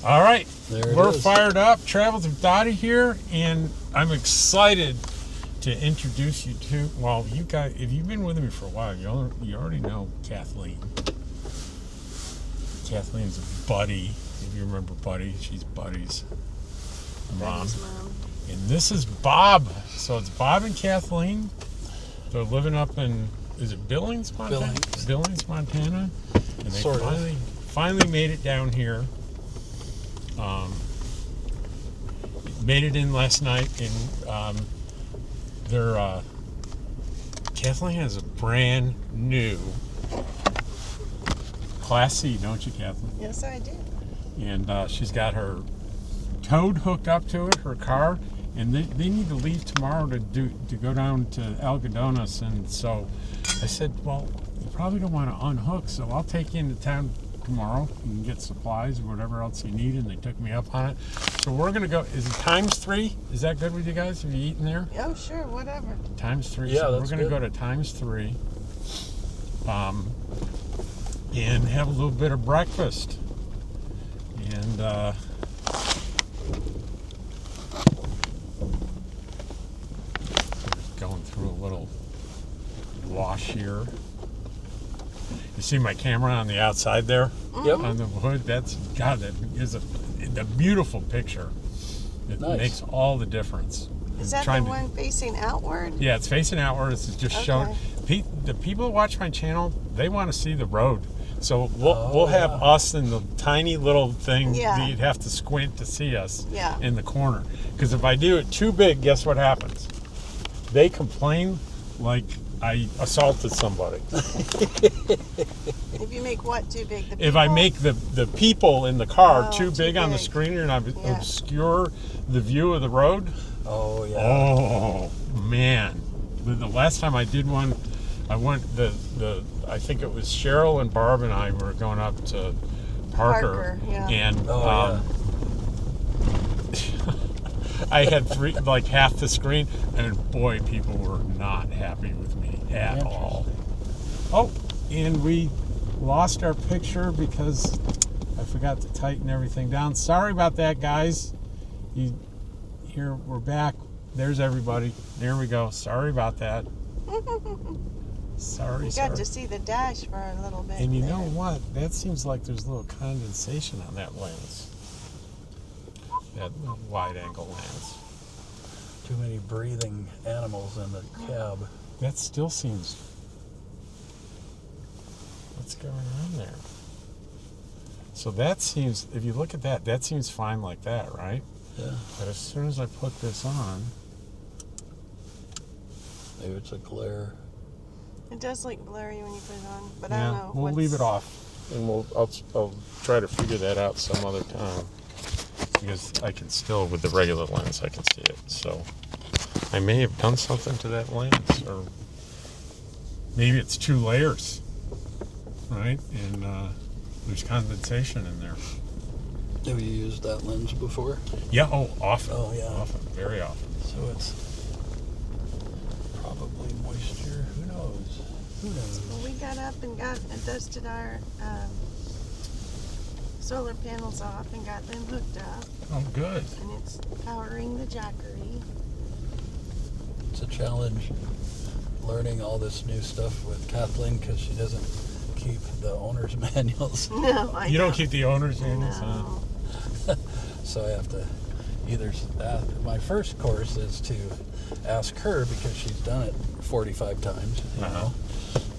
All right, we're is. fired up. Travels with Dottie here, and I'm excited to introduce you to. Well, you guys, if you've been with me for a while, you already know Kathleen. Kathleen's a Buddy. If you remember Buddy, she's Buddy's mom. Buddy's mom. And this is Bob. So it's Bob and Kathleen. They're living up in, is it Billings, Montana? Billings, Montana. And they finally made it down here. Made it in last night, and Kathleen has a brand new Class C, don't you, Kathleen? Yes, I do. And she's got her Toad hooked up to it, her car, and they need to leave tomorrow to go down to Algodones. And so I said, well, you probably don't want to unhook, so I'll take you into town tomorrow. You can get supplies or whatever else you need. And they took me up on it. So we're going to go, is it ×3? Is that good with you guys? Have you eaten there? Oh, sure, whatever. ×3. Yeah, So that's we're going to go to ×3 and have a little bit of breakfast. And going through a little wash here. You see my camera on the outside there? Yep. On the hood? That is a beautiful picture. It makes all the difference. Is that the one facing outward? Yeah, it's facing outward. It's just showing. The people who watch my channel, they want to see the road. So we'll have us in the tiny little thing that you'd have to squint to see us in the corner. Because if I do it too big, guess what happens? They complain like I assaulted somebody. If you make what too big? The people? If I make the people in the car too big on the screen and I obscure the view of the road. Oh, yeah. Oh, man. The last time I did one, I went, I think it was Cheryl and Barb and I were going up to Parker. And I had half the screen, and boy, people were not happy with me at all. Oh, and we lost our picture because I forgot to tighten everything down. Sorry about that, guys. Here, we're back. There's everybody. There we go. Sorry about that. Sorry. You got to see the dash for a little bit. And you know what? That seems like there's a little condensation on that lens. That wide-angle lens. Too many breathing animals in the cab. That still seems... What's going on there? So that seems... If you look at that, that seems fine like that, right? Yeah. But as soon as I put this on... Maybe it's a glare. It does look blurry when you put it on, but yeah, I don't know. We'll leave it off. And I'll try to figure that out some other time. Because I can still, with the regular lens, I can see it. So I may have done something to that lens, or maybe it's 2 layers, right? And there's condensation in there. Have you used that lens before? Yeah, often. Oh, yeah. Often, very often. So it's probably moisture. Who knows? Well, we got up and dusted our solar panels off and got them hooked up. Oh, good. And it's powering the Jackery. It's a challenge learning all this new stuff with Kathleen because she doesn't keep the owner's manuals. No, I You don't keep the owner's manuals? No. So I have to either my first course is to ask her because she's done it 45 times, you know.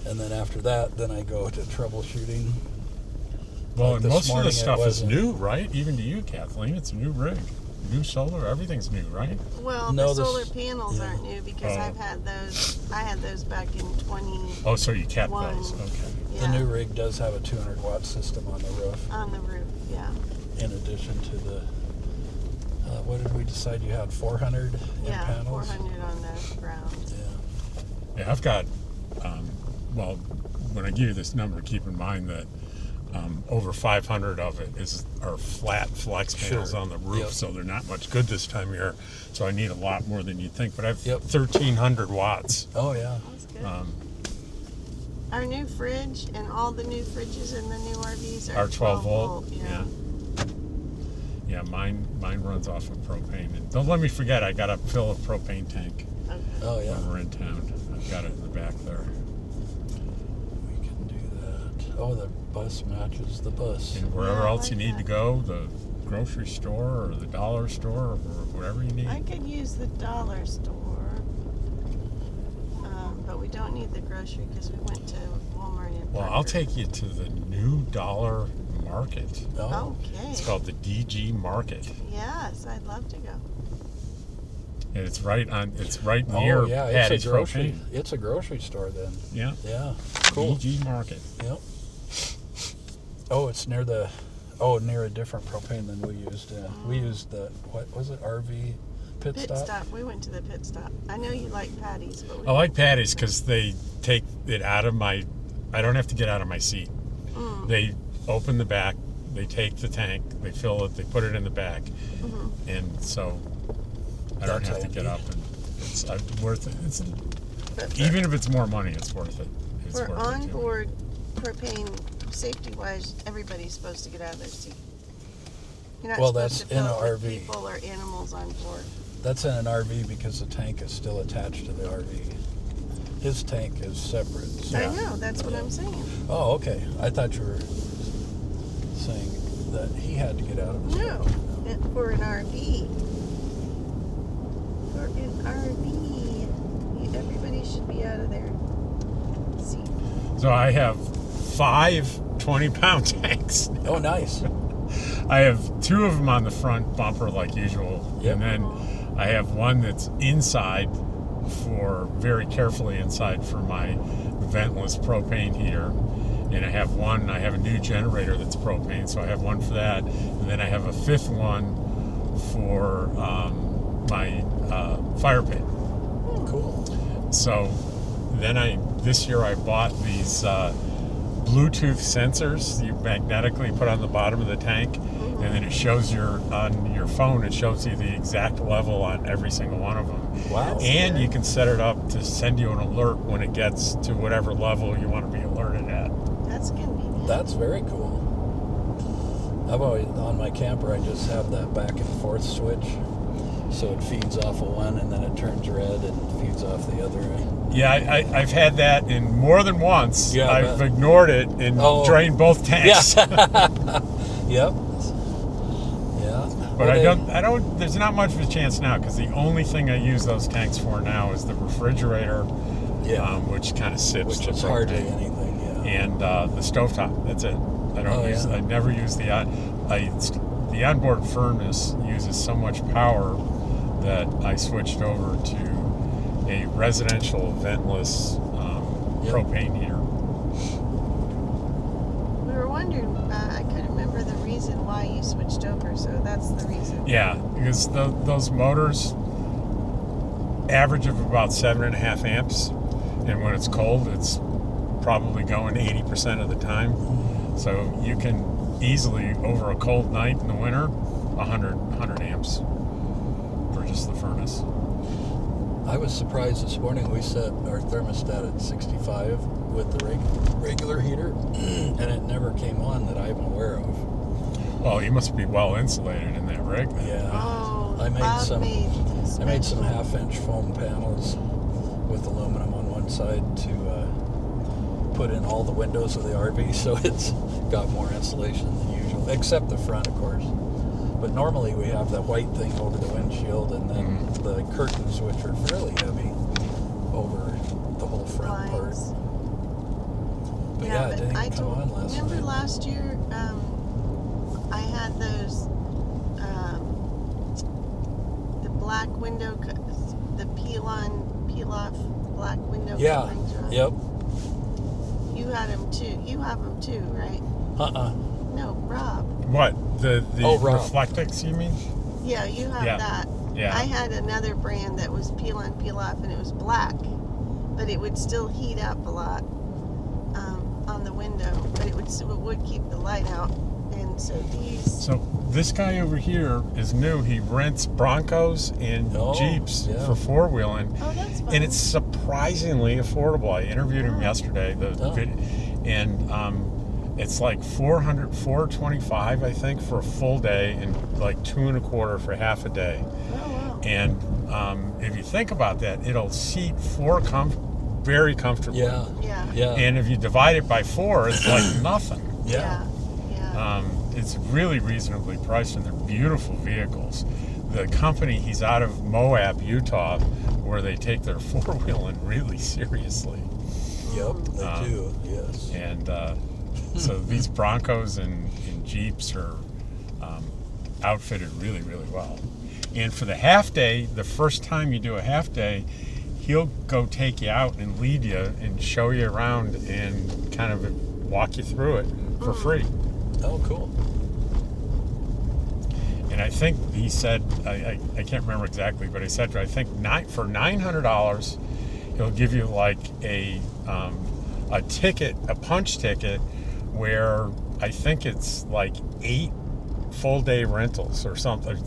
And then after that, then I go to troubleshooting. Well, and most of the stuff is new, right? Even to you, Kathleen, it's a new rig. New solar, everything's new, right? Well, the solar panels aren't new because I've had those. I had those back in 20. Oh, so you kept those? Okay. Yeah. The new rig does have a 200-watt system on the roof. On the roof, yeah. In addition to the, what did we decide you had? 400 in panels? 400 on the ground. Yeah, I've got. Well, when I give you this number, keep in mind that over 500 of it are flat flex panels on the roof, so they're not much good this time of year. So I need a lot more than you'd think. But I've 1,300 watts. Oh, yeah. That's good. Our new fridge and all the new fridges in the new RVs are 12 volt. Yeah. Yeah, mine runs off of propane. And don't let me forget, I got to fill a propane tank Okay. Oh, yeah. when we're in town. I've got it in the back there. We can do that. Oh, the bus matches the bus. And wherever Yeah, I else you like need that. to go, the grocery store or the dollar store or wherever you need. I could use the dollar store, but we don't need the grocery because we went to Walmart in Well, Parker. I'll take you to the new dollar market. Oh, Okay. It's called the DG Market. Yes, I'd love to go. And it's right near oh yeah, Patty's it's a grocery. Propane. It's a grocery store then. Yeah. Yeah, cool. DG Market. Yep. Oh, it's near near a different propane than we used. We used the, what was it, RV pit Pit stop? stop. We went to the pit stop. I know you like Patty's, but we I like Patty's because they take it out of I don't have to get out of my seat. Mm. They open the back, they take the tank, they fill it, they put it in the back, and so I don't That's have to get handy. up. And it's worth it. But for, Even if it's more money, it's worth it. It's for worth it to me. onboard propane, safety-wise, everybody's supposed to get out of their seat. You're not Well, supposed that's to fill in a it with RV. people or animals on board. That's in an RV because the tank is still attached to the RV. His tank is separate. So. I know. That's what I'm saying. Oh, okay. I thought you were saying that he had to get out of his No, tank. for an RV. For an RV, everybody should be out of their seat. So I have 5 20-pound tanks. Oh, nice. I have 2 of them on the front bumper like usual, Yep. and then I have one that's inside very carefully inside for my ventless propane heater, and I have a new generator that's propane, so I have one for that, and then I have a 5th one for my fire pit. Cool. So then this year I bought these Bluetooth sensors you magnetically put on the bottom of the tank, and then it shows on your phone, it shows you the exact level on every single one of them. Wow. And you can set it up to send you an alert when it gets to whatever level you want to be alerted at. That's convenient. That's very cool. I've always, on my camper, I just have that back and forth switch. So it feeds off of one and then it turns red and feeds off the other. Yeah, I've had that in more than once. Yeah, I I've bet. ignored it and drained both tanks. Yep. Yeah. But I don't, there's not much of a chance now because the only thing I use those tanks for now is the refrigerator, which kind of sips Which the is hardly propane. anything, yeah. And the stovetop. That's it. I never use the onboard furnace uses so much power that I switched over to a residential ventless propane heater. We were wondering, I couldn't remember the reason why you switched over, so that's the reason. Yeah, because those motors average of about 7.5 amps, and when it's cold, it's probably going 80% of the time. So you can easily, over a cold night in the winter, 100 amps for just the furnace. I was surprised this morning we set our thermostat at 65 with the regular heater, and it never came on that I'm aware of. Well, you must be well insulated in that rig then. Yeah. Oh, I made Bob some special. half-inch foam panels with aluminum on one side to put in all the windows of the RV, so it's got more insulation than usual, except the front, of course. But normally we have the white thing over the windshield, and then the curtains, which are fairly heavy, over the whole front part. Blinds. But yeah, it didn't I come on last remember night. last year, I had those, the black window, the peel-off black window coverings, right? Yep. You had them too. You have them too, right? No, Rob. What? The Rob. Reflectix, you mean? Yeah, you have that. Yeah. I had another brand that was peel on, peel off, and it was black, but it would still heat up a lot on the window, but it would keep the light out. And so these. So this guy over here is new. He rents Broncos and Jeeps for four-wheeling. Oh, that's fun. And it's surprisingly affordable. I interviewed him yesterday. It's like $425, I think, for a full day, and like $225 for half a day. Oh, wow. And if you think about that, it'll seat four very comfortably. Yeah. Yeah. Yeah. And if you divide it by 4, it's like nothing. Yeah. Yeah. It's really reasonably priced, and they're beautiful vehicles. The company, he's out of Moab, Utah, where they take their four-wheeling really seriously. Yep, they do, yes. And so these Broncos and Jeeps are outfitted really, really well. And for the half day, the first time you do a half day, he'll go take you out and lead you and show you around and kind of walk you through it for free. Oh, cool. And I think he said, I can't remember exactly, but he said, I think for $900, he'll give you like a ticket, a punch ticket, where I think it's like 8 full day rentals or something.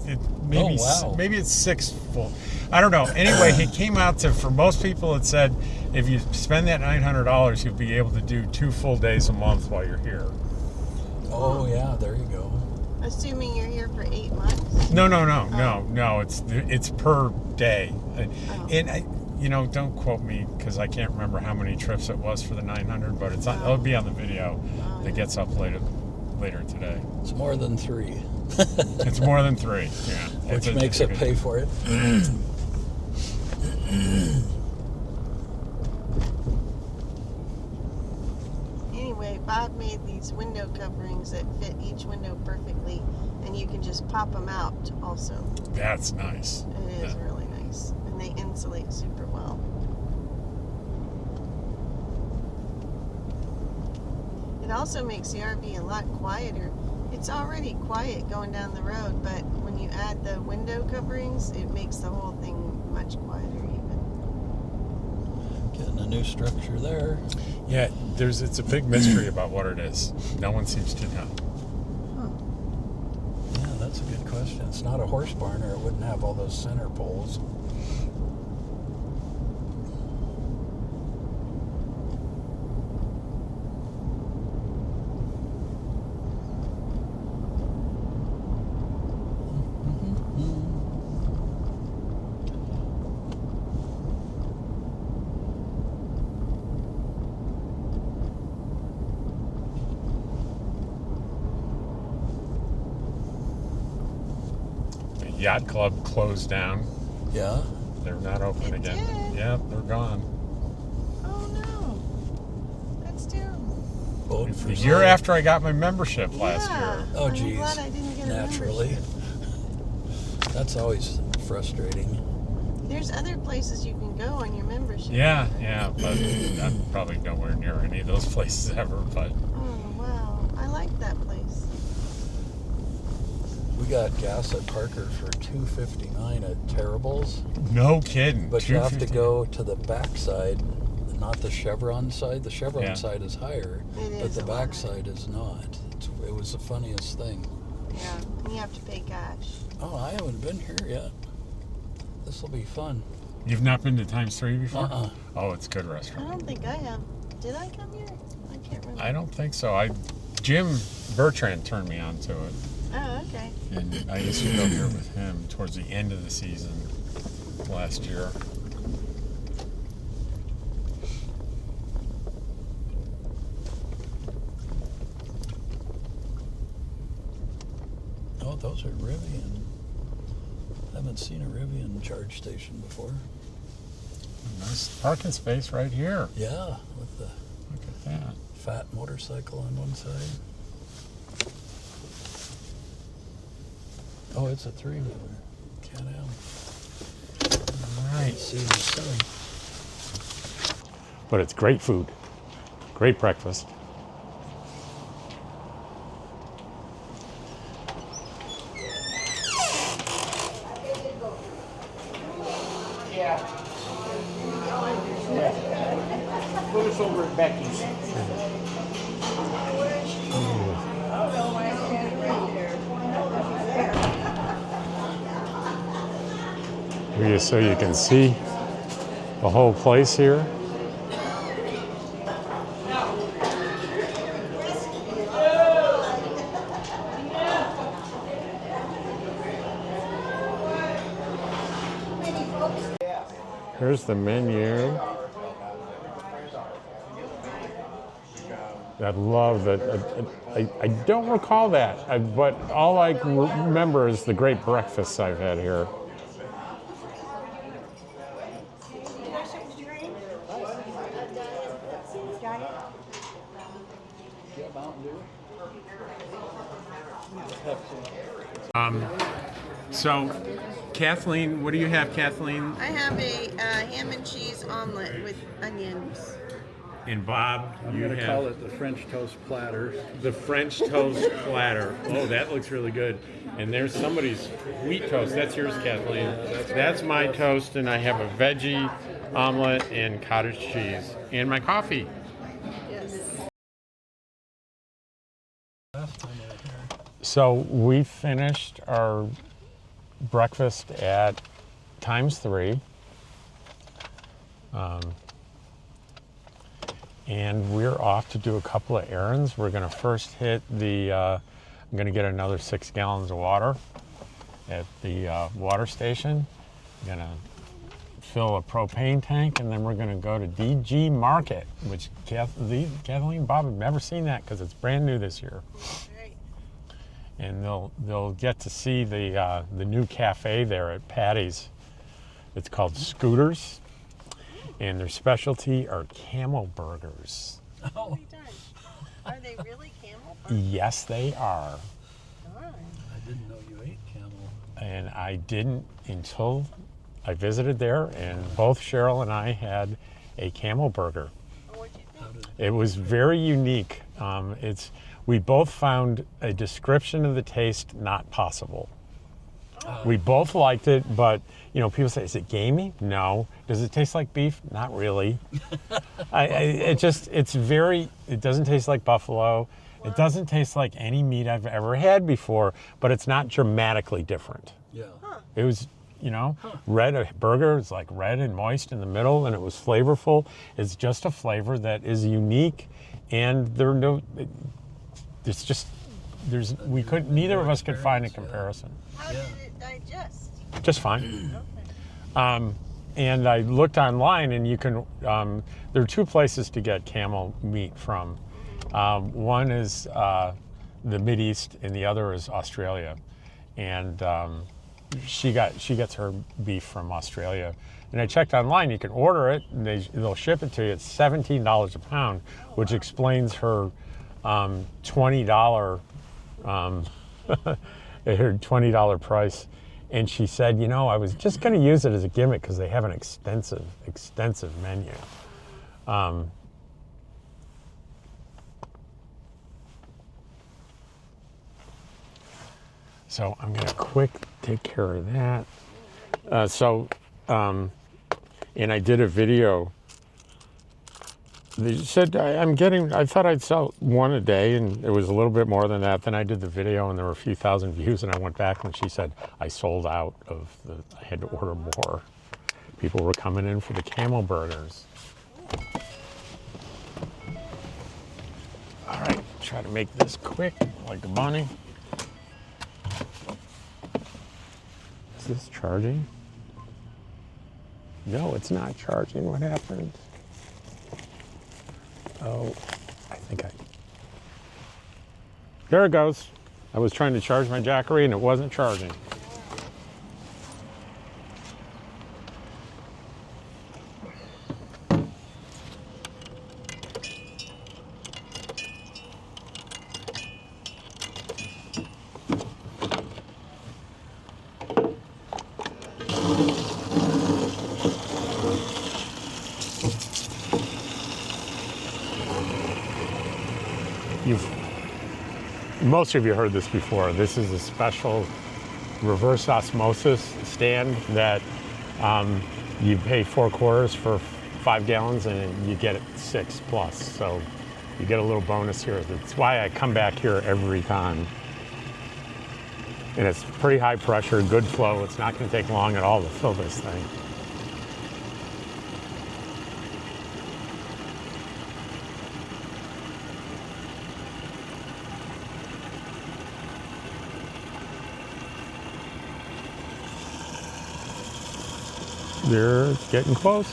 Maybe it's 6 full. I don't know. Anyway, he came out to, for most people, it said if you spend that $900, you'll be able to do 2 full days a month while you're here. Oh, yeah, there you go. Assuming you're here for 8 months? No. It's per day. And don't quote me because I can't remember how many trips it was for the 900, but it'll be on the video that gets up later today. It's more than 3. It's more than 3, yeah. Which makes it pay for it. Anyway, Bob made these window coverings that fit each window perfectly, and you can just pop them out also. That's nice. It is really nice, and they insulate super well. It also makes the RV a lot quieter. It's already quiet going down the road, but when you add the window coverings, it makes the whole thing much quieter even. Getting a new structure there. Yeah, it's a big mystery about what it is. No one seems to know. Yeah, that's a good question. It's not a horse barn, or it wouldn't have all those center poles. Yacht Club closed down. Yeah. They're not open It again. did? Yeah, they're gone. Oh no, that's terrible. Boat for The sale. year after I got my membership last Yeah. year. Oh, I'm geez. glad I didn't get a Naturally. membership. That's always frustrating. There's other places you can go on your membership. Yeah, but I'm probably nowhere near any of those places ever. But Oh wow, I like that place. We got gas at Parker for $2.59 at Terrible's, no kidding. but you have to $2.50. go to the backside, not the Chevron side. The Chevron Yeah. side is higher, It but is the a lot backside is not. It was the funniest thing. Yeah, and you have to pay cash. Oh, I haven't been here yet. This will be fun. You've not been to Times 3 before? Uh-uh. Oh, it's a good I restaurant. don't think I have. Did I come here? I can't remember. I don't think so. Jim Bertrand turned me on to it, Oh, okay. and I used to go here with him towards the end of the season last year. Oh, those are Rivian. I haven't seen a Rivian charge station before. Nice parking space right here. Yeah, with the Look at that. fat motorcycle on one side. Oh, it's a 3-wheeler. Can-Am. All right. See the sun. But it's great food. Great breakfast. Put us over at Becky's. So you can see the whole place here. Here's the menu. I love that. I don't recall that, but all I remember is the great breakfasts I've had here. So, Kathleen, what do you have, Kathleen? I have a ham and cheese omelet with onions. And Bob, I'm you going to have call it the French toast platter. the French toast platter. Oh, that looks really good. And there's somebody's wheat toast. That's yours, Kathleen. That's my toast, and I have a veggie omelet and cottage cheese. And my coffee. Yes. So we finished our breakfast at ×3. And we're off to do a couple of errands. We're going to first hit the, I'm going to get another 6 gallons of water at the water station. I'm going to fill a propane tank, and then we're going to go to DG Market, which Kathleen and Bob have never seen that because it's brand new this year. Right. And they'll get to see the new cafe there at Patty's. It's called Scooters, and their specialty are camel burgers. Oh, Are they really camel burgers? Yes, they are. Darn. I didn't know you ate camel. And I didn't until I visited there, and both Cheryl and I had a camel burger. Oh, what'd you think? It was very unique. We both found a description of the taste not possible. We both liked it, but people say, "Is it gamey?" No. Does it taste like beef? Not really. It doesn't taste like buffalo. It doesn't taste like any meat I've ever had before, but it's not dramatically different. Yeah. It was, red, a burger is like red and moist in the middle, and it was flavorful. It's just a flavor that is unique, and neither of us could find a comparison. How did it digest? Just fine. Okay. And I looked online, and you can, there are 2 places to get camel meat from. One is the Mideast, and the other is Australia. And she gets her beef from Australia. And I checked online, you can order it, and they'll ship it to you. It's $17 a pound, which explains her $20 her $20 price. And she said, I was just going to use it as a gimmick because they have an extensive menu. So I'm going to take care of that. And I did a video. They said, I thought I'd sell 1 a day, and it was a little bit more than that. Then I did the video, and there were a few thousand views, and I went back, and she said, I sold out I had to order more. People were coming in for the camel burgers. All right, try to make this quick, like a bunny. Is this charging? No, it's not charging. What happened? Oh, there it goes. I was trying to charge my Jackery and it wasn't charging. Most of you heard this before. This is a special reverse osmosis stand that you pay 4 quarters for 5 gallons and you get it 6 plus. So you get a little bonus here. That's why I come back here every time. And it's pretty high pressure, good flow. It's not going to take long at all to fill this thing. they're getting close.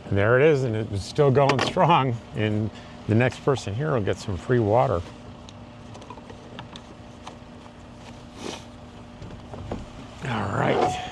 And there it is, and it's still going strong. And the next person here will get some free water. All right.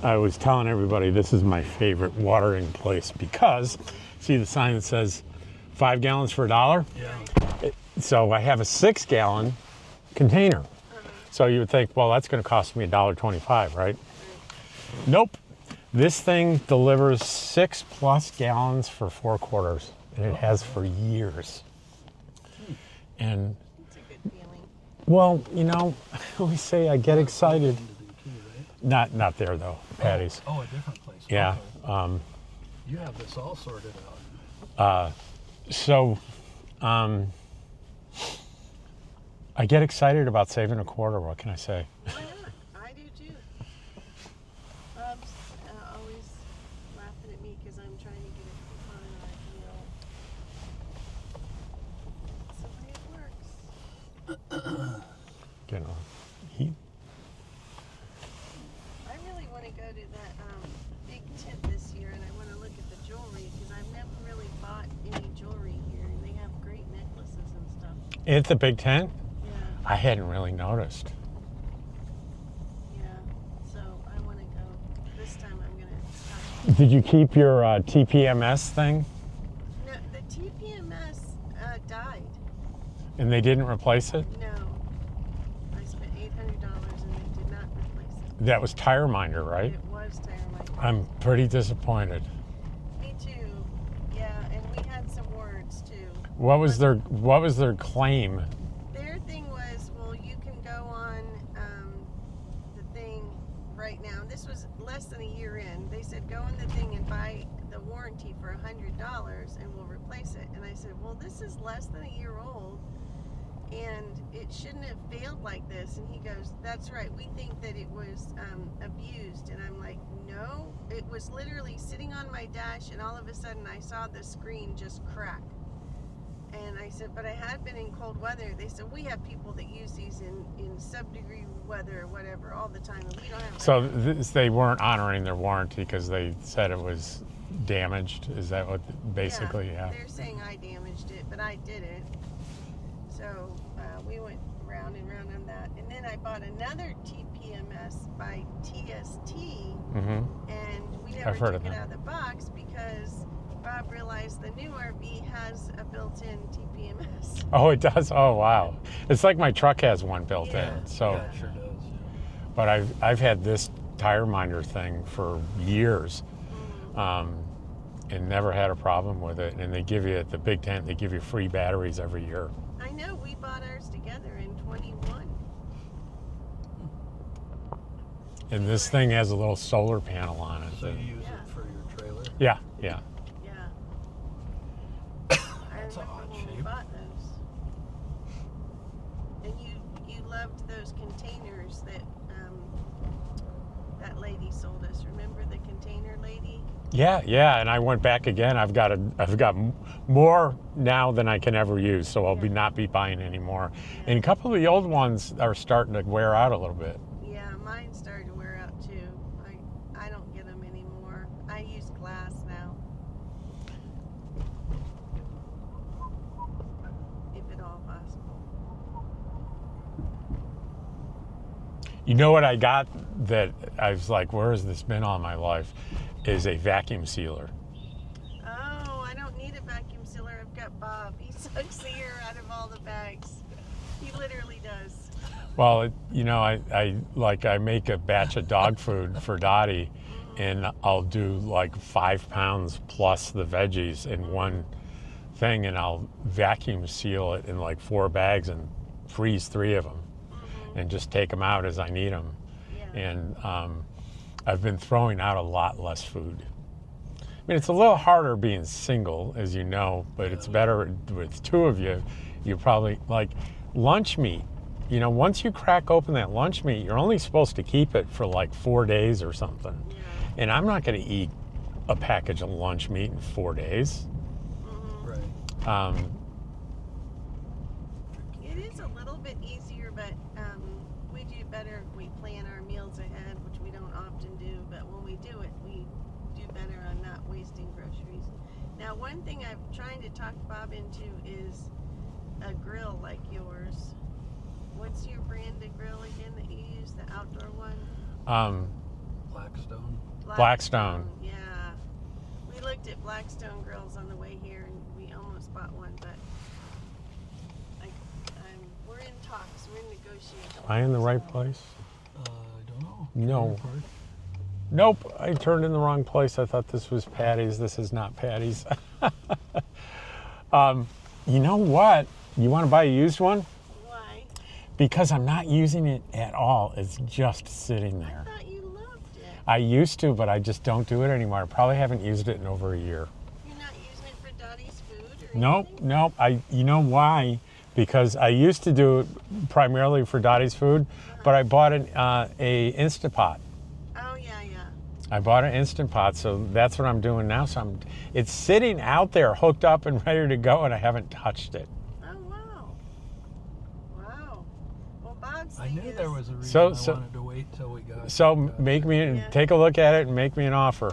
I was telling everybody this is my favorite watering place because, see the sign that says 5 gallons for $1? Yeah. So I have a 6-gallon container. So you would think, well, that's going to cost me $1.25, right? Nope. This thing delivers 6+ gallons for 4 quarters, and it has for years. And, It's a good feeling. well, you know, I always say I get excited. Not there though, Patty's. Oh, a different place. Yeah. Okay. You have this all sorted out. So, I get excited about saving a quarter. What can I say? Why not? I do too. Bob's always laughing at me because I'm trying to get a coupon on our deal. So it works. You know, he. I really want to go to that big tent this year, and I want to look at the jewelry because I've never really bought any jewelry here, and they have great necklaces and stuff. It's a big tent. Yeah, I hadn't really noticed. yeah. So I want to go. This time I'm gonna stop. Did you keep your TPMS thing? No, the TPMS died. And they didn't replace it? No, I spent $800 and they did not replace it. That was Tire Minder, right? It was Tire Minder. I'm pretty disappointed. Me too. Yeah, and we had some words too. What was their claim? Their thing was, well, you can go on the thing right now. This was less than a year in. They said, go on the thing and buy the warranty for $100 and we'll replace it. And I said, well, this is less than a year old and it shouldn't have failed like this. And he goes, that's right. We think that it was abused. And I'm like, no, it was literally sitting on my dash and all of a sudden I saw the screen just crack. And I said, but I had been in cold weather. They said, we have people that use these in sub-degree weather or whatever all the time, and we don't have So they weren't honoring their warranty because they said it was damaged? Is that what basically happened? They're saying I damaged it, but I didn't. So we went round and round on that. And then I bought another TPMS by TST, Mm-hmm. and we never I've heard took of it that. out of the box because Bob realized the new RV has a built-in TPMS. Oh, it does? Oh, wow. It's like my truck has one built Yeah. in. So, Yeah, it sure does. but I've had this Tire Minder thing for years, and never had a problem with it. And they give you at the big tent, they give you free batteries every year. I know, we bought ours together in 21. And this thing has a little solar panel on it. So you use it for your trailer? Yeah. Yeah. That's I an odd remember when we shape. bought those. And you loved those containers that that lady sold us. Remember the container lady? Yeah, and I went back again. I've got more now than I can ever use, so I'll not be buying any more. And a couple of the old ones are starting to wear out a little bit. Yeah, mine started to wear out too. I don't get them anymore. I use glass now. If at all possible. You know what I got that I was like, where has this been all my life? Is a vacuum sealer. Oh, I don't need a vacuum sealer. I've got Bob. He sucks the air out of all the bags. He literally does. Well, you know, I make a batch of dog food for Dottie, and I'll do like 5 pounds plus the veggies in one thing, and I'll vacuum seal it in like 4 bags and freeze 3 of them, and just take them out as I need them. Yeah. And I've been throwing out a lot less food. I mean, it's a little harder being single, as you know, but it's better with 2 of you. You probably like lunch meat. You know, once you crack open that lunch meat, you're only supposed to keep it for like 4 days or something. Yeah. And I'm not going to eat a package of lunch meat in 4 days. Right. It is a little bit easier, but we do better if we plan our meals ahead, which we don't often do. But when we do it, we do better on not wasting groceries. Now, one thing I'm trying to talk Bob into is a grill like yours. What's your brand of grill again that you use, the outdoor one? Blackstone. Blackstone. Yeah. We looked at Blackstone grills on the way here, and we almost bought one, but we're in talks. We're in negotiations. Am I in the right place? I don't know. No. Nope, I turned in the wrong place. I thought this was Patty's. This is not Patty's. You know what? You want to buy a used one? Why? Because I'm not using it at all. It's just sitting I there. thought you loved it. I used to, but I just don't do it anymore. I probably haven't used it in over a year. You're not using it for Dottie's food or Nope, anything? nope. You know why? Because I used to do it primarily for Dottie's food, but I bought a Instant Pot. Oh, yeah. I bought an Instant Pot, so that's what I'm doing now. So it's sitting out there, hooked up and ready to go, and I haven't touched it. Oh, wow. Wow. Well, Bob's I thing knew is, there was a reason So- I wanted to wait till we got. So got it. Yeah. take a look at it and make me an offer.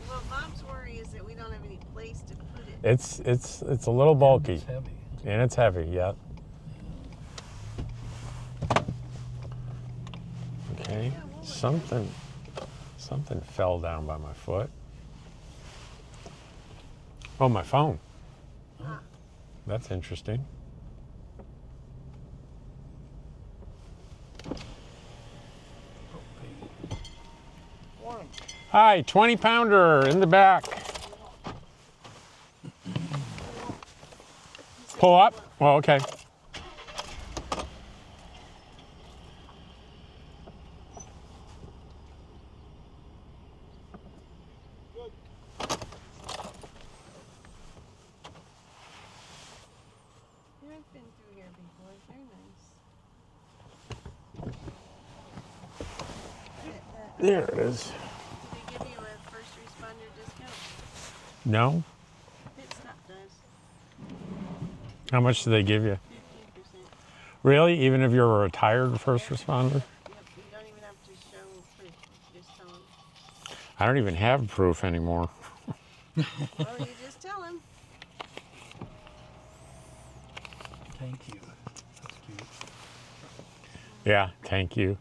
Well, Bob's worry is that we don't have any place to put it. It's a little bulky, It's heavy. and it's heavy. Yeah. Okay. Yeah, we'll look Something fell down by my foot. Oh, my phone. Ah. That's interesting. Hi, 20-pounder in the back. Pull up? Oh, okay. Yeah, I've been through here before. They're nice. There it is. Did they give you a first responder discount? No? Pitstop does. How much do they give you? 15%. Really? Even if you're a retired first responder? Yep, you don't even have to show proof. Just tell them. I don't even have proof anymore. Well, you just tell them. Thank you. That's cute. Yeah, thank you.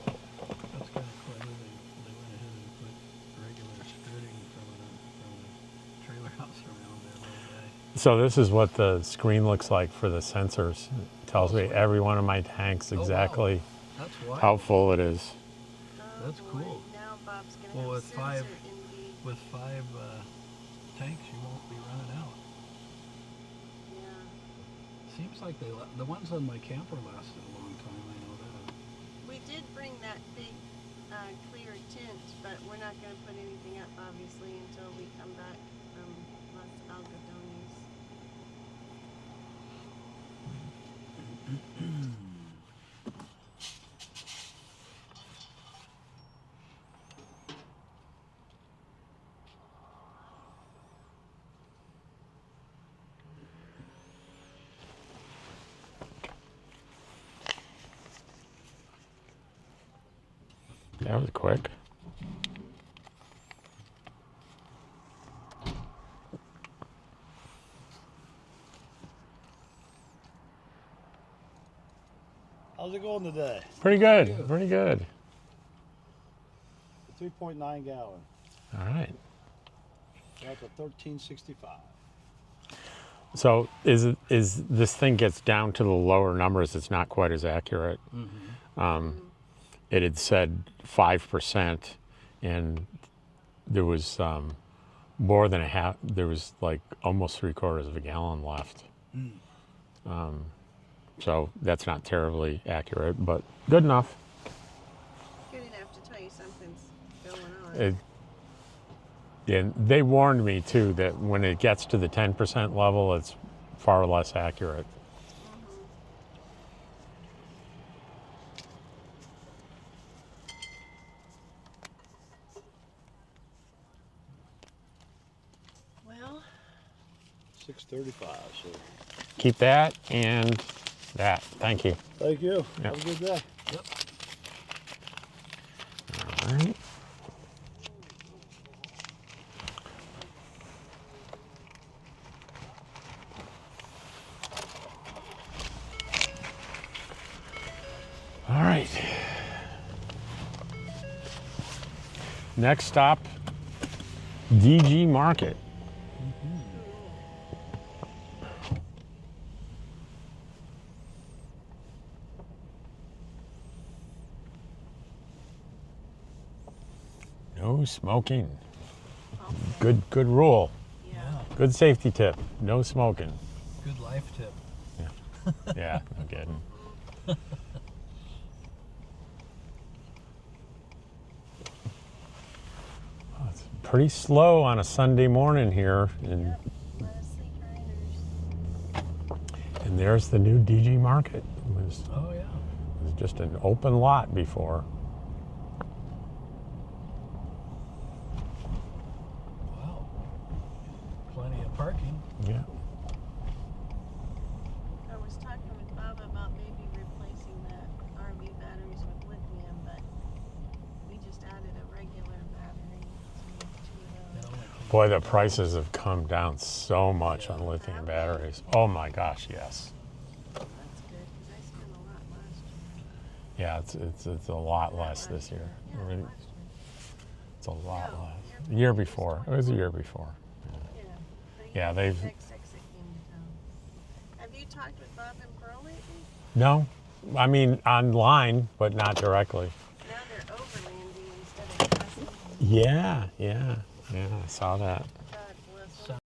That's kind of clever. They went ahead and put regular skirting from a trailer house around that little guy. So this is what the screen looks like for the sensors. It tells me every one of my tanks Oh, wow. exactly That's wild. how full it is. Oh, That's boy. cool. Now Bob's going to Well, have with sensor five- envy. With 5 tanks, you won't be running out. Yeah. Seems like the ones on my camper lasted a long time. I know that. We did bring that big clear tent, but we're not going to put anything up, obviously, until we come back from Los Algodones. That was quick. How's it going today? Pretty good, pretty good. 3.9 gallon. All right. That's a 1365. So is this thing gets down to the lower numbers? It's not quite as accurate. It had said 5%, and there was more than a half. There was like almost 3/4 of a gallon left. So that's not terribly accurate, but good enough. Good enough to tell you something's going on. And they warned me too that when it gets to the 10% level, it's far less accurate. Well, 635. So. Keep that and that. Thank you. Thank you. Yep. Have a good day. Yep. All right. All right. Next stop, DG Market. No smoking. Good rule. yeah. Good safety tip. No smoking. Good life tip. Yeah, no kidding. It's pretty slow on a Sunday morning here, and there's the new DG Market. Oh yeah. It was just an open lot before. Wow. Plenty of parking. Yeah. I was talking with Bob about maybe replacing the RV batteries with lithium, but we just added a regular battery. So we have 2 of those. Boy, the prices have come down so much on lithium batteries. Oh my gosh, yes. That's good because I spent a lot last year. Yeah, it's a lot less this year. Yeah, Really, last year. it's a lot No, less. The year before. It was the year before. Yeah. Yeah, they've. XX that came to town. Have you talked with Bob and Pearl lately? No, I mean online, but not directly. Now they're overlanding instead of crossing. Yeah, I saw that. God bless them.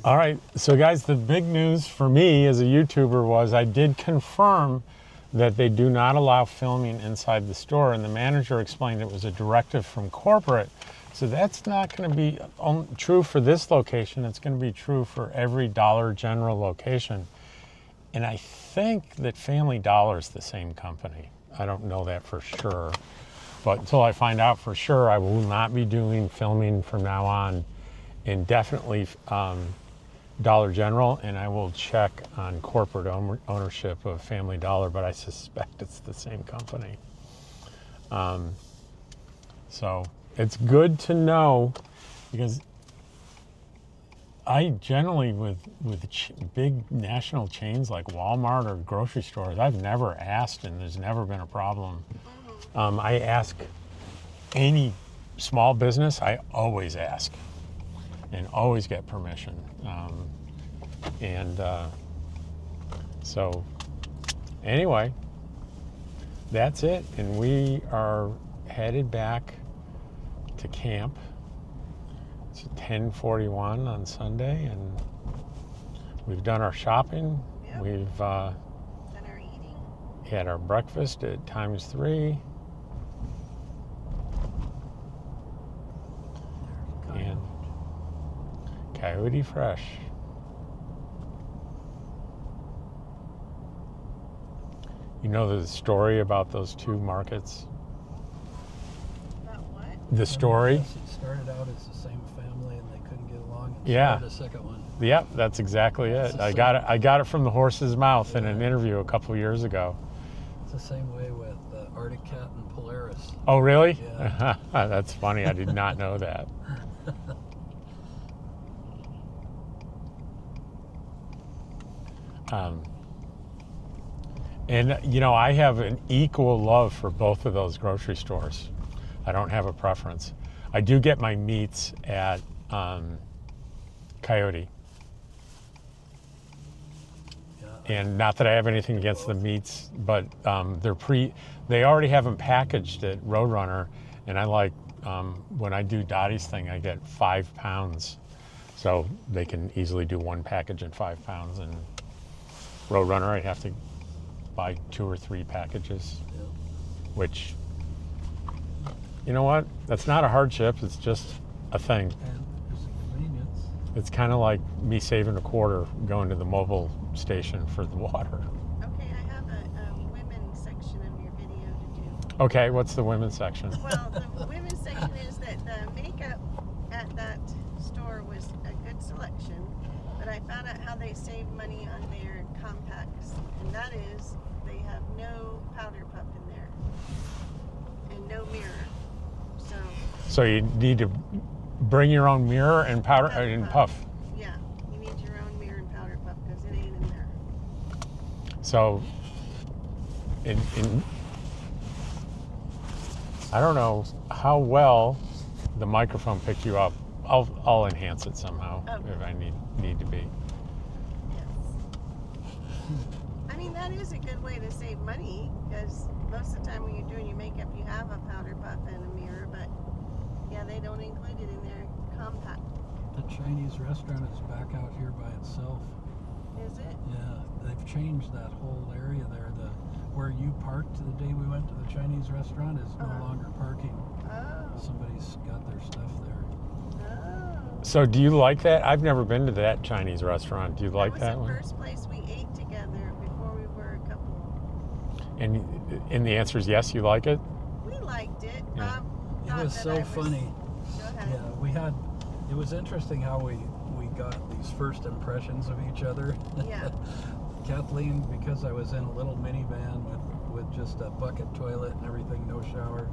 All right, so guys, the big news for me as a YouTuber was I did confirm that they do not allow filming inside the store, and the manager explained it was a directive from corporate. So that's not going to be true for this location. It's going to be true for every Dollar General location. And I think that Family Dollar is the same company. I don't know that for sure. But until I find out for sure, I will not be doing filming from now on. And definitely Dollar General, and I will check on corporate ownership of Family Dollar, but I suspect it's the same company. So it's good to know, because I generally, with big national chains like Walmart or grocery stores, I've never asked, and there's never been a problem. I ask any small business, I always ask and always get permission. So anyway, that's it. And we are headed back to camp. It's 10:41 on Sunday, and we've done our shopping. Yep. We've Done our eating. had our breakfast at ×3. And Coyote Fresh. You know the story about those two markets? About what? The story? Yes, it started out as the same family and they couldn't get along. And Yeah. started a second one. Yep, that's exactly It's it. the I same. got it from the horse's mouth in an Yeah. interview a couple years ago. It's the same way with Arctic Cat and Polaris. Oh, really? Yeah. That's funny. I did not know that. And, I have an equal love for both of those grocery stores. I don't have a preference. I do get my meats at Coyote. Yeah. And not that I have anything against the meats, but they already have them packaged at Roadrunner. And I like, when I do Dottie's thing, I get 5 pounds. So they can easily do one package in 5 pounds. And Roadrunner, I have to buy 2 or 3 packages, Yeah. which, you know what? That's not a hardship. It's just a thing. And there's a convenience. It's kind of like me saving a quarter going to the mobile station for the water. Okay, I have a women's section of your video to do. Okay, what's the women's section? Well, the women's section is that the makeup at that store was a good selection, but I found out how they save money on their compacts, and that is they have no powder puff in there and no mirror. So you need to bring your own mirror and powder and puff. Yeah, you need your own mirror and powder puff because it ain't in there. So, I don't know how well the microphone picked you up. I'll enhance it somehow if I need to be. Yes. I mean, that is a good way to save money because most of the time when you're doing your makeup, you have a powder puff and a mirror, but yeah, they don't include it in their compact. The Chinese restaurant is back out here by itself. Is it? Yeah, they've changed that whole area there. Where you parked the day we went to the Chinese restaurant is no longer parking. Oh. Somebody's got their stuff there. Oh. So do you like that? I've never been to that Chinese restaurant. Do you like that That was one? the first place we ate together before we were a couple. And the answer is yes, you like it? We liked it. Yeah. It was so funny. Go ahead. Yeah, it was interesting how we got these first impressions of each other. Yeah. Kathleen, because I was in a little minivan with just a bucket toilet and everything, no shower,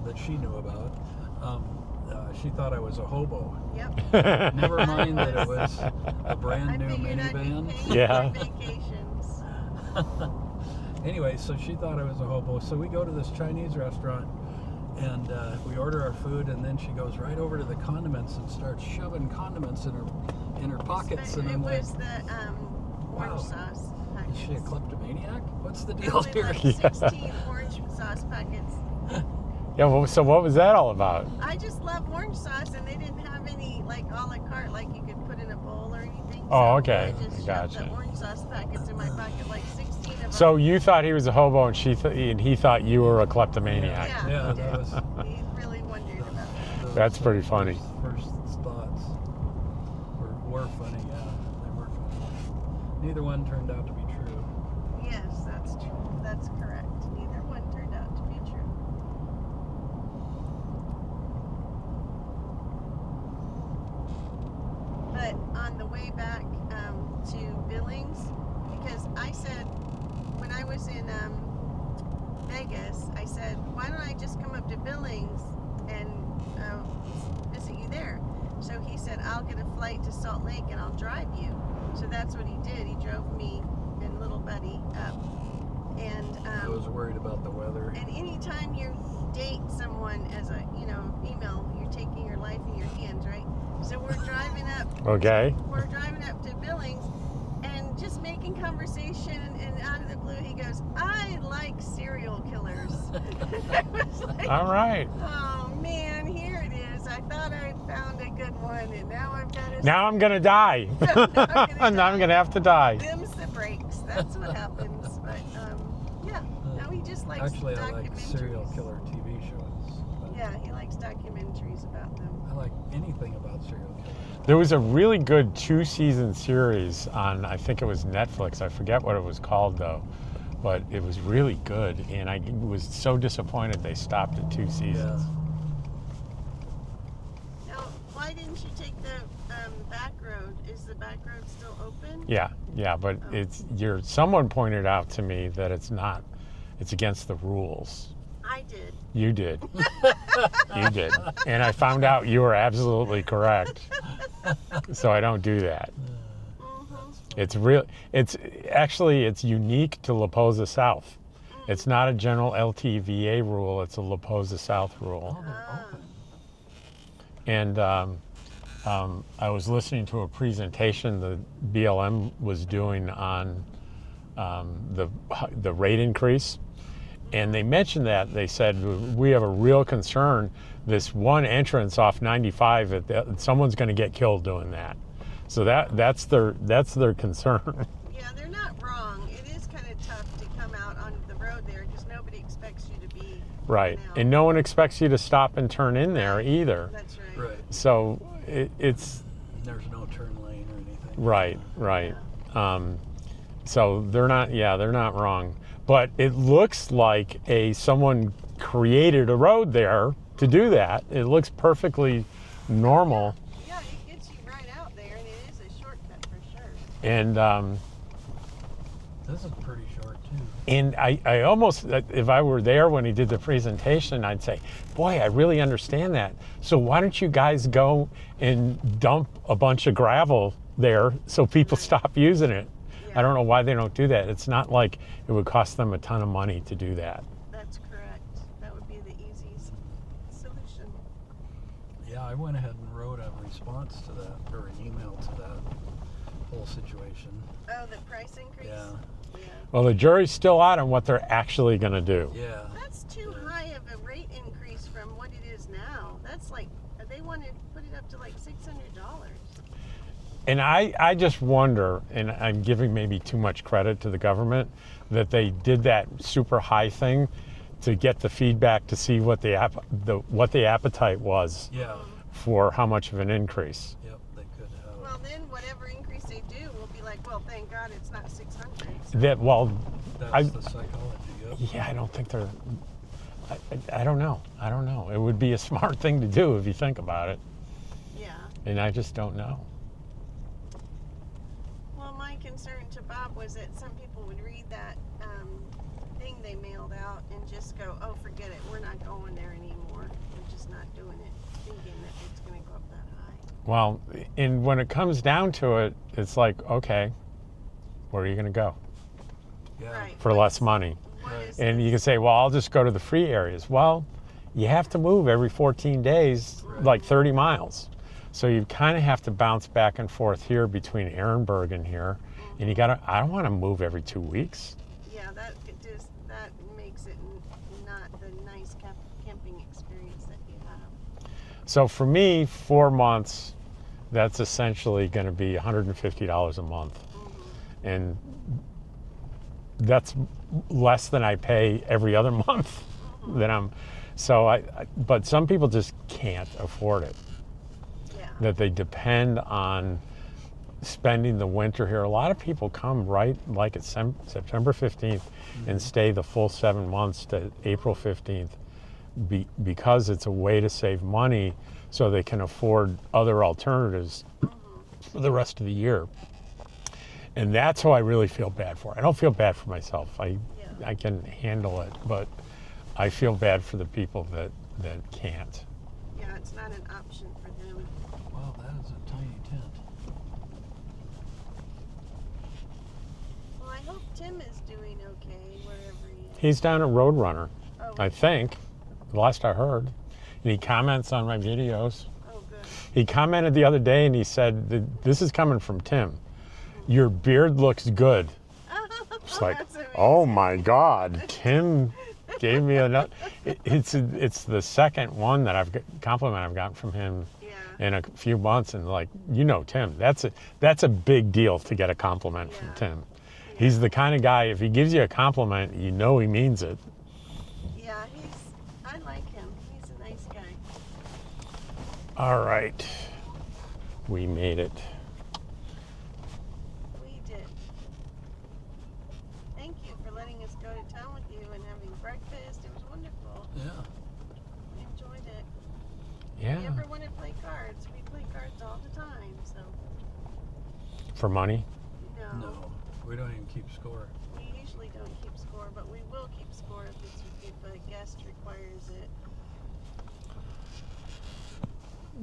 that she knew about, she thought I was a hobo. Yep. Never mind that it was a brand new I figured I'd be minivan. paying Yeah. for vacations. Anyway, so she thought I was a hobo. So we go to this Chinese restaurant and we order our food, and then she goes right over to the condiments and starts shoving condiments in her pockets. And It I'm like, was the orange Wow. sauce is she a packets. kleptomaniac? What's the deal Only here? like 16 orange sauce packets. Yeah, well, so what was that all about? I just love orange sauce, and they didn't have any like a la carte, like you could put in a bowl or anything. Oh, so okay. I just Gotcha. shoved the orange sauce packets in my pocket, like 16 of them. So you thought he was a hobo and and he thought you were a kleptomaniac. Yeah, Yeah, he that did. was- He really wondered about it. Those That's pretty funny. First thoughts were funny, yeah. They were funny. Neither one turned out to be true. Yes, that's true. That's correct. Neither one turned out to be true. But on the way back to Billings, because I said when I was in Vegas, I said, why don't I just come up to Billings and visit you there? So he said, I'll get a flight to Salt Lake and I'll drive you. So that's what he did. He drove me and little buddy up. And I was worried about the weather. and anytime you date someone as a female, you're taking your life in your hands, right? So we're driving up. Okay. We're driving up to Billings and just making conversation, and out of the blue he goes, I like serial killers. I was like, All right. oh man, here it is. I thought I'd found a good one, and now I've got to. Now I'm going to die. Now I'm going to have to die. Them's the breaks. That's what happens. But yeah, no, he just likes Actually, I like documentaries. serial killer TV shows. But Yeah, he likes documentaries about them. I like anything about serial killers. There was a really good 2-season series on, I think it was Netflix. I forget what it was called though, but it was really good. And I was so disappointed they stopped at 2 seasons. Now, why didn't you take the back road? Is the back road still open? Yeah, but someone pointed out to me that it's against the rules. I did. You did. You did. And I found out you were absolutely correct. So I don't do that. Mm-hmm. That's It's real. It's actually it's unique to La Posa South. It's not a general LTVA rule. It's a La Posa South rule. Oh, they're open. And I was listening to a presentation the BLM was doing on the rate increase, and they mentioned that. They said we have a real concern. This one entrance off 95, someone's going to get killed doing that. So that's their concern. Yeah, they're not wrong. It is kind of tough to come out onto the road there because nobody expects you to be Right, now. and no one expects you to stop and turn in there either. That's right. Right. So it's There's no turn lane or anything. right. So they're not wrong. But it looks like someone created a road there to do that. It looks perfectly normal. Yeah, it gets you right out there, and it is a shortcut for sure. And This is pretty short too. and I almost, if I were there when he did the presentation, I'd say, boy, I really understand that. So why don't you guys go and dump a bunch of gravel there so people stop using it? Yeah. I don't know why they don't do that. It's not like it would cost them a ton of money to do that. That's correct. That would be the easiest solution. Yeah, I went ahead and wrote a response to that, or an email to that whole situation. Oh, the price increase? Yeah. Yeah. Well, the jury's still out on what they're actually going to do. Yeah. That's too high of a rate increase from what it is now. That's like, they want to put it up to like $600. And I just wonder, and I'm giving maybe too much credit to the government, that they did that super high thing to get the feedback to see what the appetite was Yeah. for how much of an increase. Yep, they could have. Well, then whatever increase they do, we'll be like, well, thank God it's not 600. So. That's the psychology, yep. Yeah, I don't think they're. I don't know. It would be a smart thing to do if you think about it, Yeah. and I just don't know. Well, my concern to Bob was that some people would read that thing they mailed out and just go, oh, forget it. We're not going there anymore. We're just not doing it, thinking that it's going to go up that high. Well, and when it comes down to it, it's like, okay, where are you going to go Yeah. Right. for less money? What is And you this? can say, well, I'll just go to the free areas. Well, you have to move every 14 days, like 30 miles. So you kind of have to bounce back and forth here between Ehrenberg and here. And I don't want to move every 2 weeks. Yeah, that makes it not the nice camping experience that you have. So for me, 4 months, that's essentially going to be $150 a month. And that's less than I pay every other month but some people just can't afford it. Yeah. That they depend on spending the winter here. A lot of people come right like it's September 15th and stay the full 7 months to April 15th because it's a way to save money so they can afford other alternatives for the rest of the year. And that's who I really feel bad for. I don't feel bad for myself. I can handle it, but I feel bad for the people that can't. Yeah, it's not an option for them. Wow, that is a tiny tent. Well, I hope Tim is doing okay wherever he is. He's down at Roadrunner, Oh, I think, the last I heard. And he comments on my videos. oh, good. He commented the other day and he said, this is coming from Tim. Your beard looks good. It's like, That's amazing. oh my God, Tim gave me another. It's the second one that compliment I've gotten from him Yeah. in a few months, and like, Tim, that's a big deal to get a compliment from Yeah. Tim. He's the kind of guy, if he gives you a compliment, he means it. Yeah, I like him. He's a nice guy. All right, we made it. We did. Thank you for letting us go to town with you and having breakfast. It was wonderful. Yeah. We enjoyed it. If Yeah, you ever want to play cards, we play cards all the time, so for money. No, we don't even keep score. We usually don't keep score, but we will keep score if a guest requires it.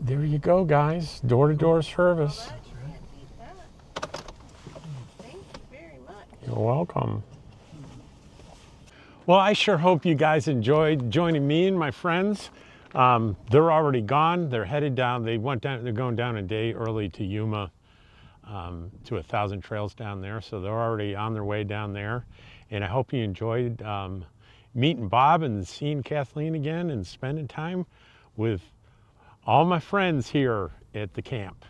There you go, guys. Door-to-door service. Well, you can't beat that. You're welcome. Well, I sure hope you guys enjoyed joining me and my friends. They're already gone. They're headed down. They're going down a day early to Yuma, to 1,000 Trails down there. So they're already on their way down there. And I hope you enjoyed meeting Bob and seeing Kathleen again and spending time with all my friends here at the camp.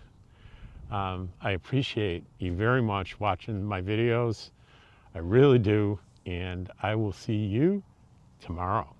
I appreciate you very much watching my videos. I really do. And I will see you tomorrow.